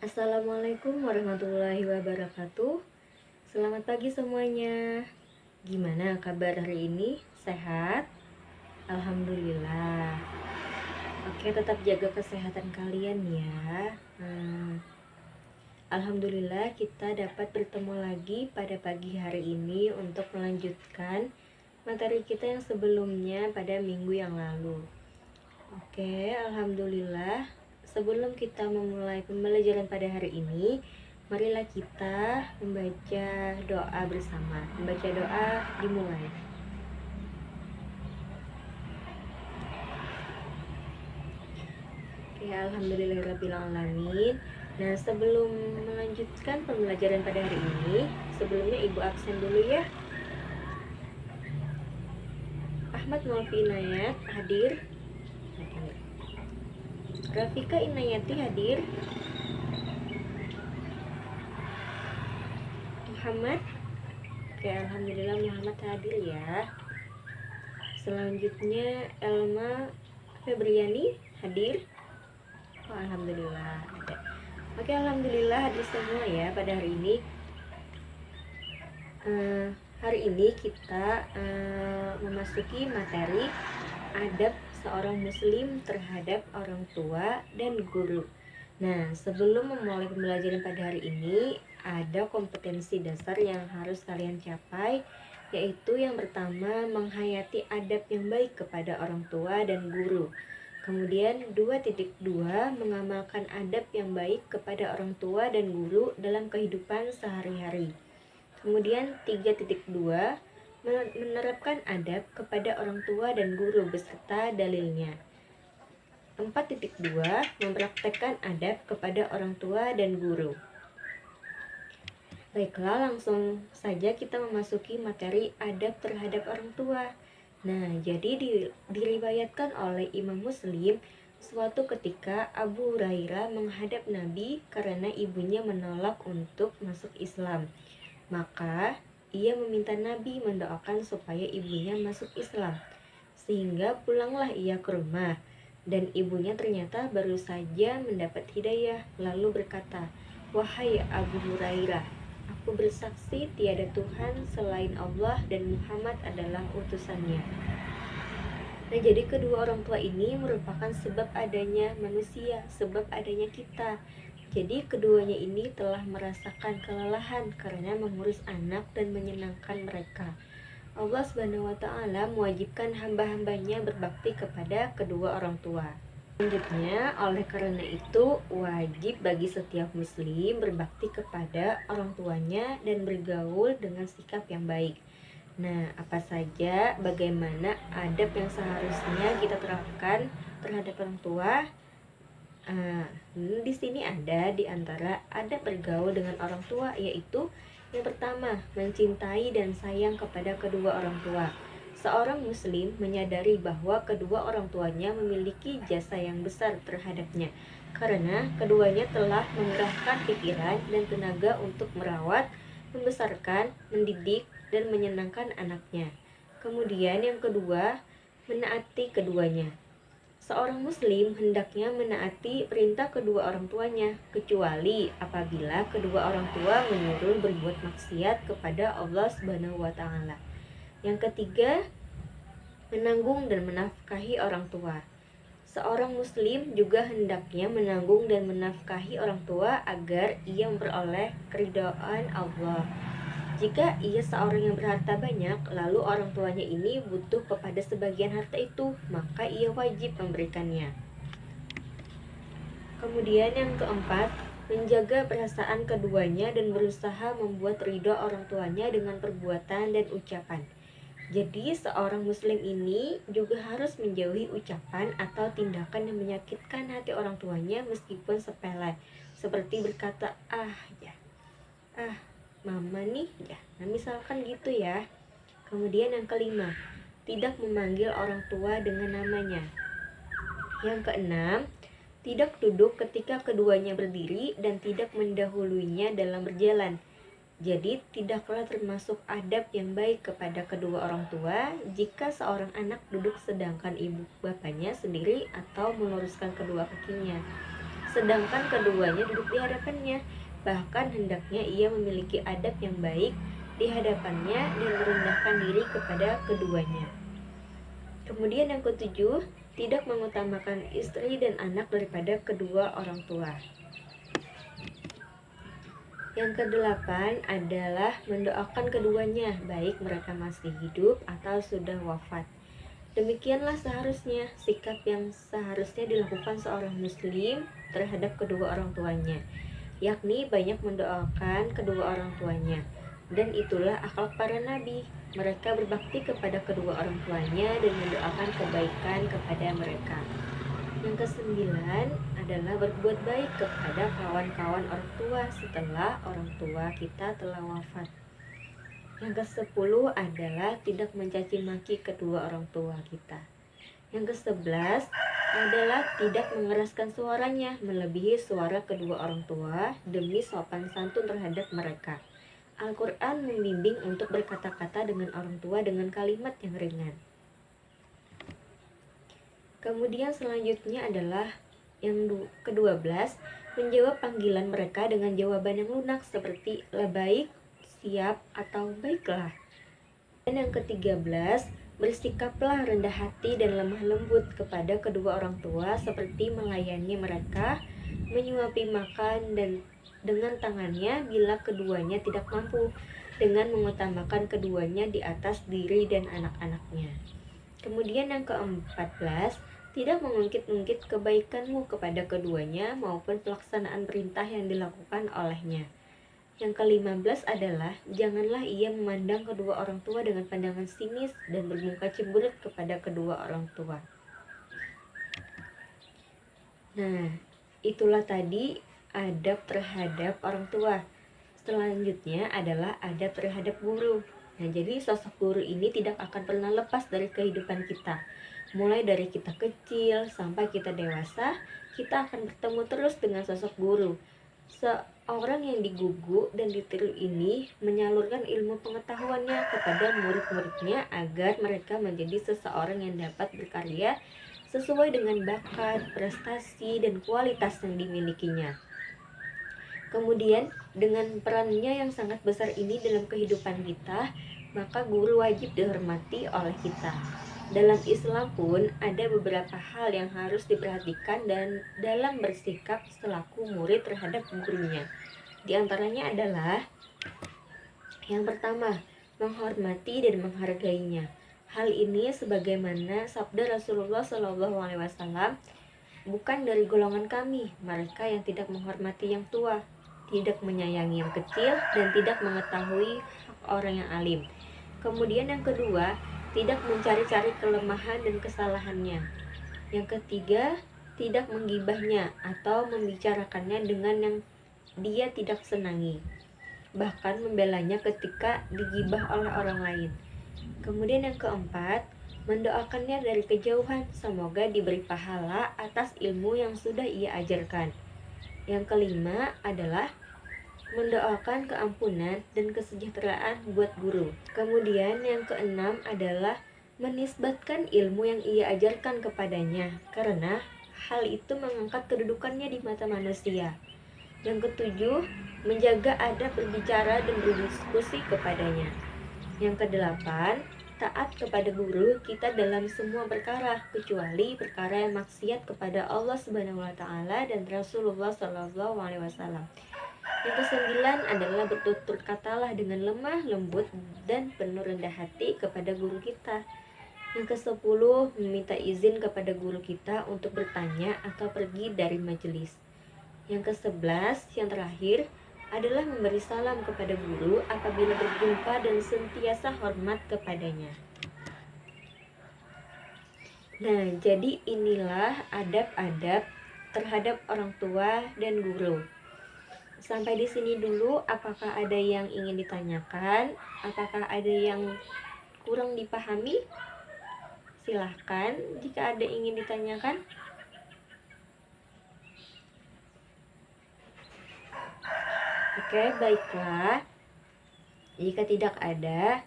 Assalamualaikum warahmatullahi wabarakatuh. Selamat pagi semuanya. Gimana kabar hari ini? Sehat? Alhamdulillah. Oke, tetap jaga kesehatan kalian ya. Alhamdulillah kita dapat bertemu lagi pada pagi hari ini untuk melanjutkan materi kita yang sebelumnya pada minggu yang lalu. Oke, alhamdulillah. Sebelum kita memulai pembelajaran pada hari ini, marilah kita membaca doa bersama. Membaca doa dimulai. Oke, alhamdulillahirrabbilalamin. Nah, sebelum melanjutkan pembelajaran pada hari ini, sebelumnya Ibu absen dulu ya. Ahmad Nolfi Inayat hadir. Rafika Inayati hadir. Muhammad. Oke, alhamdulillah Muhammad hadir ya. Selanjutnya Elma Febriani hadir. Oh, alhamdulillah ada. Oke, alhamdulillah hadir semua ya pada hari ini. Hari ini kita memasuki materi adab seorang muslim terhadap orang tua dan guru. Nah, sebelum memulai pembelajaran pada hari ini, ada kompetensi dasar yang harus kalian capai, yaitu yang pertama, menghayati adab yang baik kepada orang tua dan guru. Kemudian 2.2, mengamalkan adab yang baik kepada orang tua dan guru dalam kehidupan sehari-hari. Kemudian 3.2, menerapkan adab kepada orang tua dan guru beserta dalilnya. 4.2, mempraktekkan adab kepada orang tua dan guru. Baiklah, langsung saja kita memasuki materi adab terhadap orang tua. Nah, jadi diriwayatkan oleh Imam Muslim, suatu ketika Abu Hurairah menghadap Nabi karena ibunya menolak untuk masuk Islam. Maka ia meminta Nabi mendoakan supaya ibunya masuk Islam. Sehingga pulanglah ia ke rumah, dan ibunya ternyata baru saja mendapat hidayah, lalu berkata, "Wahai Abu Hurairah, aku bersaksi tiada Tuhan selain Allah dan Muhammad adalah utusannya." Nah, jadi kedua orang tua ini merupakan sebab adanya manusia, sebab adanya kita. Jadi keduanya ini telah merasakan kelelahan karena mengurus anak dan menyenangkan mereka. Allah Subhanahu wa Ta'ala mewajibkan hamba-hambanya berbakti kepada kedua orang tua. Selanjutnya, oleh karena itu wajib bagi setiap muslim berbakti kepada orang tuanya dan bergaul dengan sikap yang baik. Nah, apa saja bagaimana adab yang seharusnya kita terapkan terhadap orang tua? Di sini ada di antara adab bergaul dengan orang tua, yaitu yang pertama, mencintai dan sayang kepada kedua orang tua. Seorang muslim menyadari bahwa kedua orang tuanya memiliki jasa yang besar terhadapnya, karena keduanya telah mengerahkan pikiran dan tenaga untuk merawat, membesarkan, mendidik, dan menyenangkan anaknya. Kemudian yang kedua, menaati keduanya. Seorang muslim hendaknya menaati perintah kedua orang tuanya, kecuali apabila kedua orang tua menyuruh berbuat maksiat kepada Allah Subhanahu wa Ta'ala. Yang ketiga, menanggung dan menafkahi orang tua. Seorang muslim juga hendaknya menanggung dan menafkahi orang tua agar ia memperoleh keridhaan Allah. Jika ia seorang yang berharta banyak, lalu orang tuanya ini butuh kepada sebagian harta itu, maka ia wajib memberikannya. Kemudian yang keempat, menjaga perasaan keduanya dan berusaha membuat ridho orang tuanya dengan perbuatan dan ucapan. Jadi seorang muslim ini juga harus menjauhi ucapan atau tindakan yang menyakitkan hati orang tuanya meskipun sepele, seperti berkata, mama nih ya. Nah, misalkan gitu ya. Kemudian yang kelima, tidak memanggil orang tua dengan namanya. Yang keenam, tidak duduk ketika keduanya berdiri dan tidak mendahuluinya dalam berjalan. Jadi tidaklah termasuk adab yang baik kepada kedua orang tua jika seorang anak duduk sedangkan ibu bapaknya sendiri atau meluruskan kedua kakinya. sedangkan keduanya duduk di hadapannya. Bahkan hendaknya ia memiliki adab yang baik di hadapannya dan merendahkan diri kepada keduanya. Kemudian yang ketujuh, tidak mengutamakan istri dan anak daripada kedua orang tua. Yang kedelapan adalah mendoakan keduanya, baik mereka masih hidup atau sudah wafat. Demikianlah seharusnya sikap yang seharusnya dilakukan seorang muslim terhadap kedua orang tuanya, yakni banyak mendoakan kedua orang tuanya. Dan itulah akhlak para nabi. Mereka berbakti kepada kedua orang tuanya dan mendoakan kebaikan kepada mereka. Yang kesembilan adalah berbuat baik kepada kawan-kawan orang tua setelah orang tua kita telah wafat. Yang kesepuluh adalah tidak mencaci maki kedua orang tua kita. Yang kesebelas adalah tidak mengeraskan suaranya melebihi suara kedua orang tua demi sopan santun terhadap mereka. Al-Quran membimbing untuk berkata-kata dengan orang tua dengan kalimat yang ringan. Kemudian selanjutnya adalah yang ke-12, menjawab panggilan mereka dengan jawaban yang lunak seperti labaik, siap, atau baiklah. Dan yang ke-13, bersikaplah rendah hati dan lemah lembut kepada kedua orang tua seperti melayani mereka, menyuapi makan dan dengan tangannya bila keduanya tidak mampu, dengan mengutamakan keduanya di atas diri dan anak-anaknya. Kemudian yang ke-14, tidak mengungkit-ungkit kebaikanmu kepada keduanya maupun pelaksanaan perintah yang dilakukan olehnya. Yang ke-15 adalah janganlah ia memandang kedua orang tua dengan pandangan sinis dan bermuka cemberut kepada kedua orang tua. Nah, itulah tadi adab terhadap orang tua. Selanjutnya adalah adab terhadap guru. Nah, jadi sosok guru ini tidak akan pernah lepas dari kehidupan kita. Mulai dari kita kecil sampai kita dewasa, kita akan bertemu terus dengan sosok guru. Seorang yang digugu dan ditiru ini menyalurkan ilmu pengetahuannya kepada murid-muridnya agar mereka menjadi seseorang yang dapat berkarya sesuai dengan bakat, prestasi, dan kualitas yang dimilikinya. Kemudian, dengan perannya yang sangat besar ini dalam kehidupan kita, maka guru wajib dihormati oleh kita. Dalam Islam pun ada beberapa hal yang harus diperhatikan dan dalam bersikap selaku murid terhadap gurunya. Di antaranya adalah yang pertama, menghormati dan menghargainya. Hal ini sebagaimana sabda Rasulullah SAW, bukan dari golongan kami mereka yang tidak menghormati yang tua, tidak menyayangi yang kecil, dan tidak mengetahui hak orang yang alim. Kemudian yang kedua, tidak mencari-cari kelemahan dan kesalahannya. Yang ketiga, tidak menggibahnya atau membicarakannya dengan yang dia tidak senangi, bahkan membelanya ketika digibah oleh orang lain. Kemudian yang keempat, mendoakannya dari kejauhan, semoga diberi pahala atas ilmu yang sudah ia ajarkan. Yang kelima adalah mendoakan keampunan dan kesejahteraan buat guru. Kemudian yang keenam adalah menisbatkan ilmu yang ia ajarkan kepadanya, karena hal itu mengangkat kedudukannya di mata manusia. Yang ketujuh, menjaga adab berbicara dan berdiskusi kepadanya. Yang kedelapan, taat kepada guru kita dalam semua perkara kecuali perkara yang maksiat kepada Allah Subhanahu wa taala dan Rasulullah Shallallahu alaihi wasallam. Yang kesembilan adalah bertutur katalah dengan lemah lembut dan penuh rendah hati kepada guru kita. Yang kesepuluh, meminta izin kepada guru kita untuk bertanya atau pergi dari majelis. Yang kesebelas, yang terakhir, adalah memberi salam kepada guru apabila berjumpa dan sentiasa hormat kepadanya. Nah, jadi inilah adab-adab terhadap orang tua dan guru. Sampai di sini dulu, apakah ada yang ingin ditanyakan? Apakah ada yang kurang dipahami? Silahkan jika ada yang ingin ditanyakan. Oke, baiklah. Jika tidak ada,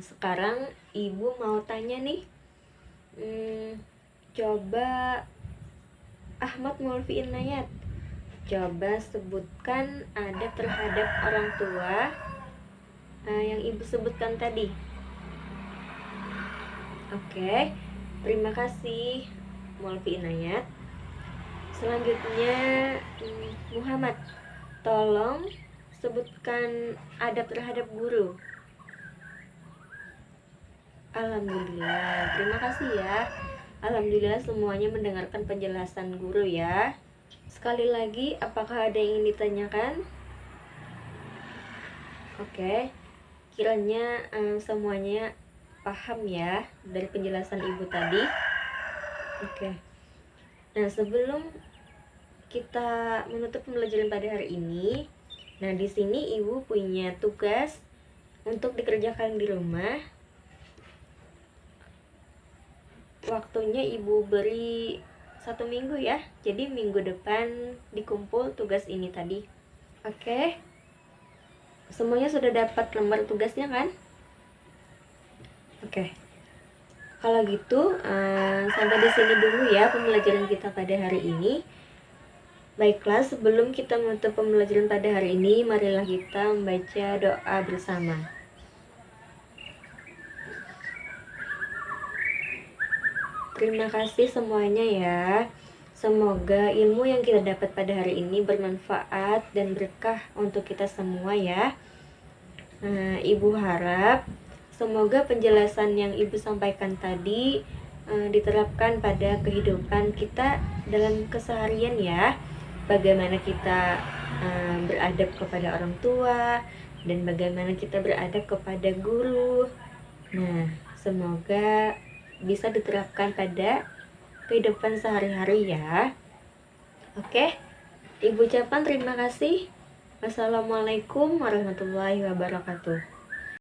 sekarang ibu mau tanya nih. Coba Ahmad Mulfi Inayat, Coba sebutkan adab terhadap orang tua yang ibu sebutkan tadi. Oke, terima kasih Mulfi Inayat. Selanjutnya Muhammad, tolong sebutkan adab terhadap guru. Alhamdulillah, terima kasih ya. Alhamdulillah semuanya mendengarkan penjelasan guru ya. Sekali lagi, apakah ada yang ingin ditanyakan? Oke, kiranya semuanya paham ya dari penjelasan ibu tadi. Oke. Nah, sebelum kita menutup pembelajaran pada hari ini, nah di sini ibu punya tugas untuk dikerjakan di rumah. Waktunya ibu beri 1 minggu ya, jadi minggu depan dikumpul tugas ini tadi. Oke, semuanya sudah dapat lembar tugasnya kan? Oke, kalau gitu sampai di sini dulu ya pembelajaran kita pada hari ini. Baiklah, sebelum kita menutup pembelajaran pada hari ini, marilah kita membaca doa bersama. Terima kasih semuanya ya. Semoga ilmu yang kita dapat pada hari ini bermanfaat dan berkah untuk kita semua ya. Ibu harap semoga penjelasan yang ibu sampaikan tadi diterapkan pada kehidupan kita dalam keseharian ya. Bagaimana kita beradab kepada orang tua dan bagaimana kita beradab kepada guru. Nah, semoga bisa diterapkan pada kehidupan sehari-hari ya. Oke, ibu ucapkan terima kasih. Wassalamualaikum warahmatullahi wabarakatuh.